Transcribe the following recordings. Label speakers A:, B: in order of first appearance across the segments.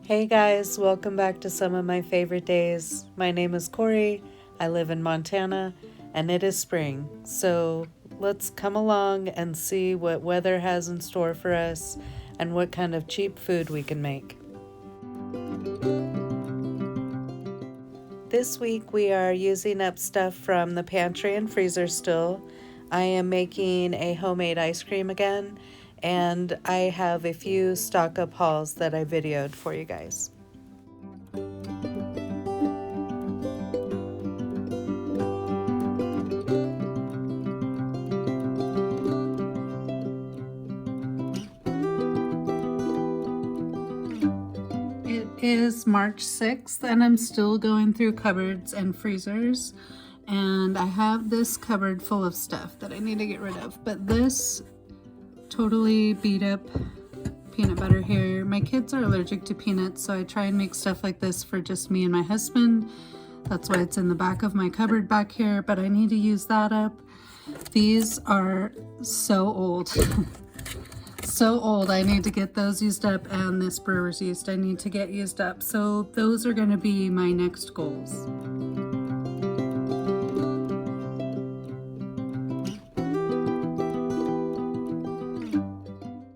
A: Hey guys, welcome back to some of my favorite days. My name is Corey, I live in Montana, and it is spring. So let's come along and see what weather has in store for us and what kind of cheap food we can make. This week we are using up stuff from the pantry and freezer still. I am making a homemade ice cream again, and I have a few stock up hauls that I videoed for you guys. It is March 6th and I'm still going through cupboards and freezers, and I have this cupboard full of stuff that I need to get rid of, but this totally beat up peanut butter here. My kids are allergic to peanuts, so I try and make stuff like this for just me and my husband. That's why it's in the back of my cupboard back here, but I need to use that up. These are so old. So old. I need to get those used up, and this brewer's yeast I need to get used up. So those are going to be my next goals.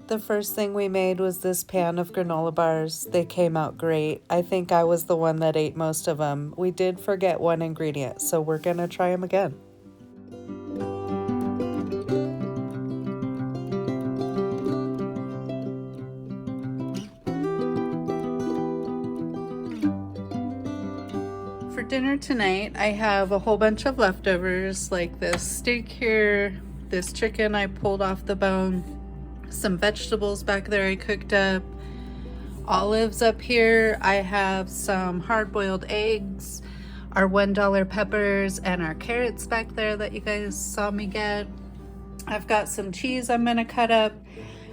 A: The first thing we made was this pan of granola bars. They came out great. I think I was the one that ate most of them. We did forget one ingredient, so we're going to try them again. For dinner tonight, I have a whole bunch of leftovers, like this steak here, this chicken I pulled off the bone, some vegetables back there I cooked up, olives up here. I have some hard-boiled eggs, our $1 peppers, and our carrots back there that you guys saw me get. I've got some cheese I'm gonna cut up.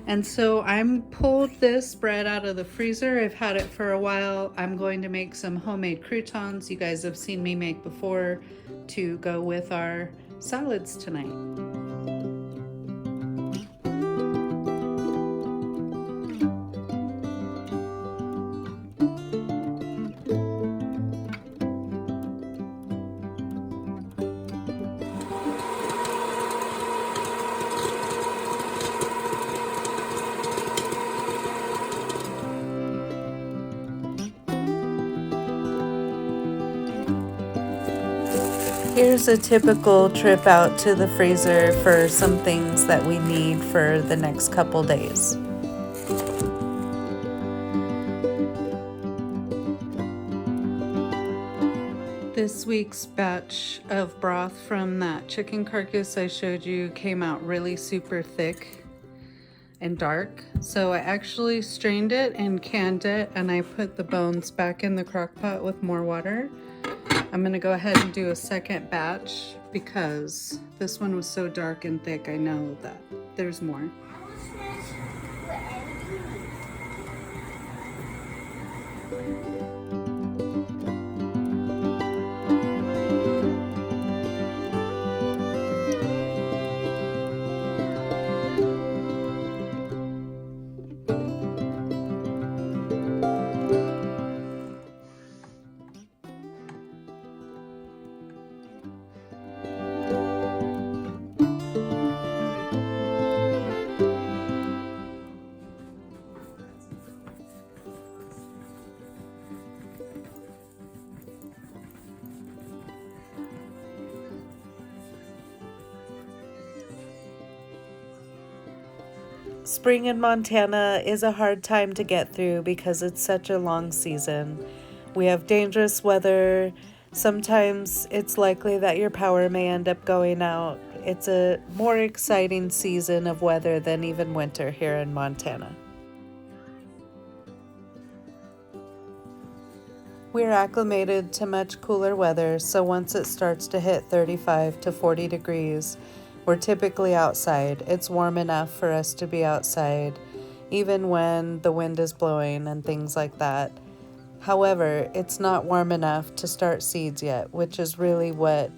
A: And so I'm pulled this bread out of the freezer. I've had it for a while. I'm going to make some homemade croutons you guys have seen me make before to go with our salads tonight. Here's a typical trip out to the freezer for some things that we need for the next couple days. This week's batch of broth from that chicken carcass I showed you came out really super thick and dark. So I actually strained it and canned it, and I put the bones back in the crock pot with more water. I'm gonna go ahead and do a second batch because this one was so dark and thick. I know that there's more. Spring in Montana is a hard time to get through because it's such a long season. We have dangerous weather. Sometimes it's likely that your power may end up going out. It's a more exciting season of weather than even winter here in Montana. We're acclimated to much cooler weather, so once it starts to hit 35 to 40 degrees, we're typically outside. It's warm enough for us to be outside, even when the wind is blowing and things like that. However, it's not warm enough to start seeds yet, which is really what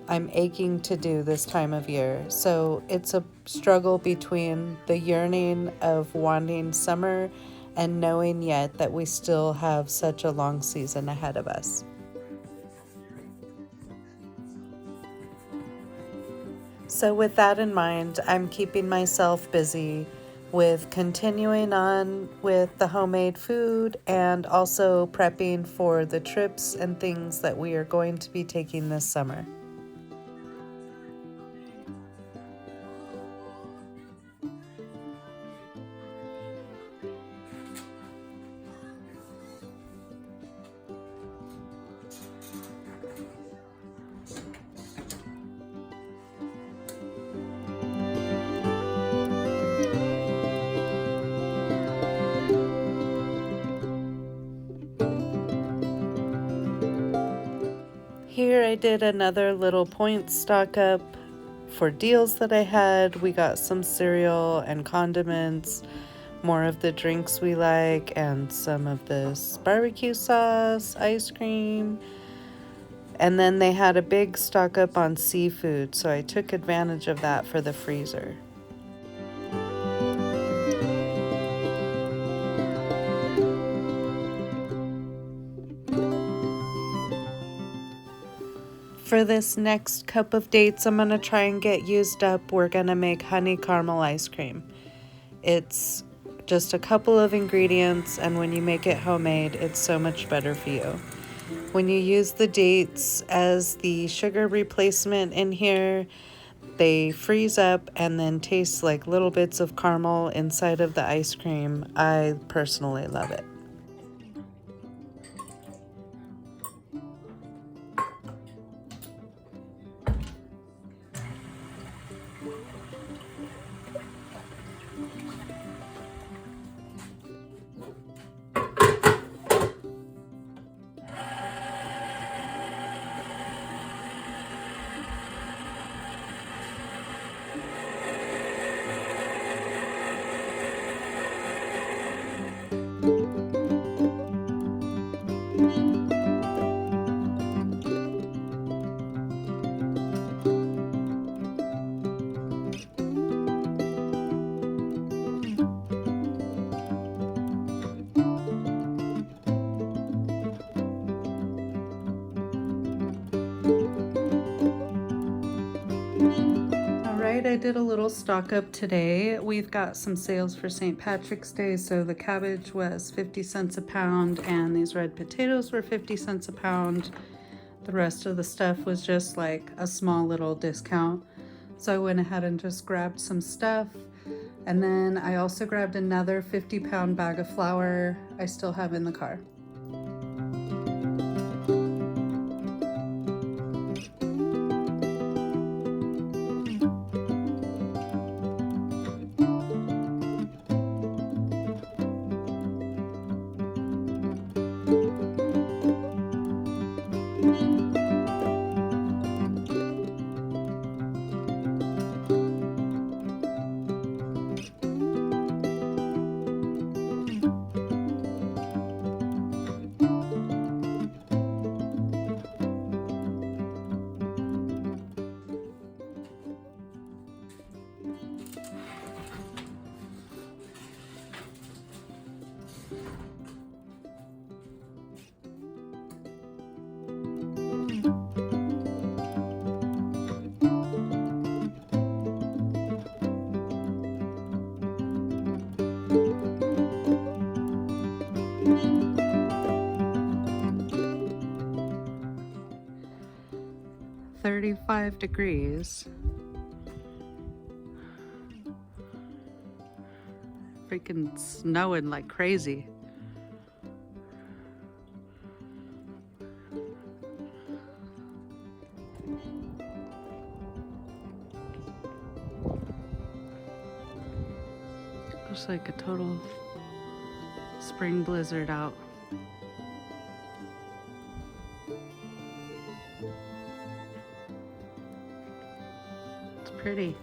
A: I'm aching to do this time of year. So it's a struggle between the yearning of wanting summer and knowing yet that we still have such a long season ahead of us. So with that in mind, I'm keeping myself busy with continuing on with the homemade food and also prepping for the trips and things that we are going to be taking this summer. Here I did another little point stock up for deals that I had. We got some cereal and condiments, more of the drinks we like, and some of this barbecue sauce, ice cream. And then they had a big stock up on seafood, so I took advantage of that for the freezer. For this next cup of dates I'm going to try and get used up, we're going to make honey caramel ice cream. It's just a couple of ingredients, and when you make it homemade, it's so much better for you. When you use the dates as the sugar replacement in here, they freeze up and then taste like little bits of caramel inside of the ice cream. I personally love it. I did a little stock up today. We've got some sales for St. Patrick's Day, so the cabbage was 50 cents a pound and these red potatoes were 50 cents a pound. The rest of the stuff was just like a small little discount. So I went ahead and just grabbed some stuff. And then I also grabbed another 50-pound bag of flour I still have in the car. .35 degrees. Freaking snowing like crazy. Looks like a total spring blizzard out. It's pretty.